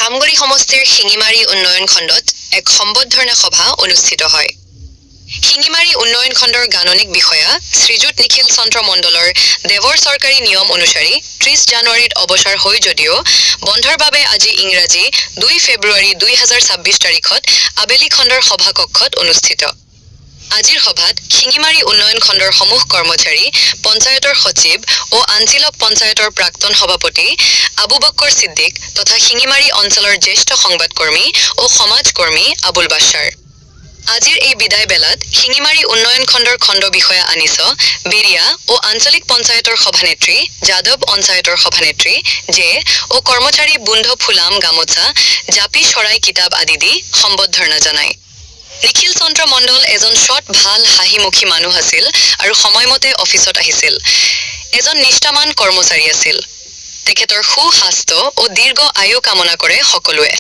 কামগুৰি সমষ্টিৰ শিঙিমাৰী উন্নয়ন খণ্ডত এক সম্বৰ্ধনা সভা অনুষ্ঠিত হয়। শিঙিমাৰী উন্নয়ন খণ্ডৰ গাণনিক বিষয়া শ্ৰীযুত নিখিল চন্দ্ৰ মণ্ডলৰ দেৱৰ চৰকাৰী নিয়ম অনুসৰি 30 জানুৱাৰীত অৱসৰ হয় যদিও বন্ধৰ বাবে আজি ইংৰাজী 2 ফেব্ৰুৱাৰী 2026 তাৰিখত আবেলি খণ্ডৰ সভাকক্ষত অনুষ্ঠিত। আজিৰ সভাত শিঙিমাৰী উন্নয়ন খণ্ডৰ সমূহ কৰ্মচাৰী, পঞ্চায়তৰ সচিব ও আঞ্চলিক পঞ্চায়তৰ প্ৰাক্তন সভাপতি আবু বক্কৰ সিদ্দিক তথা শিঙিমাৰী অঞ্চলৰ জ্যেষ্ঠ সংবাদকৰ্মী ও সমাজকৰ্মী আবুল বাশ্বাৰ। আজিৰ এই বিদায় বেলাত শিঙিমাৰী উন্নয়ন খণ্ডৰ খণ্ড বিষয়া আনিছ, বেৰিয়া ও আঞ্চলিক পঞ্চায়তৰ সভানেত্ৰী, যাদৱ পঞ্চায়তৰ সভানেত্ৰী, জে ও কৰ্মচাৰী বুন্ধ ফুলাম গামোচা, জাপি চৰাই কিতাপ আদি দি সম্বৰ্ধনা জনায়। নিখিল চন্দ্ৰ মণ্ডল এজন সৎ ভাল হাঁহিমুখী মানুহ আছিল আৰু সময়মতে অফিচত আহিছিল। এজন নিষ্ঠাৱান কৰ্মচাৰী আছিল। তেখেতৰ সুস্বাস্থ্য ও দীৰ্ঘ আয়ু কামনা কৰে সকলোৱে।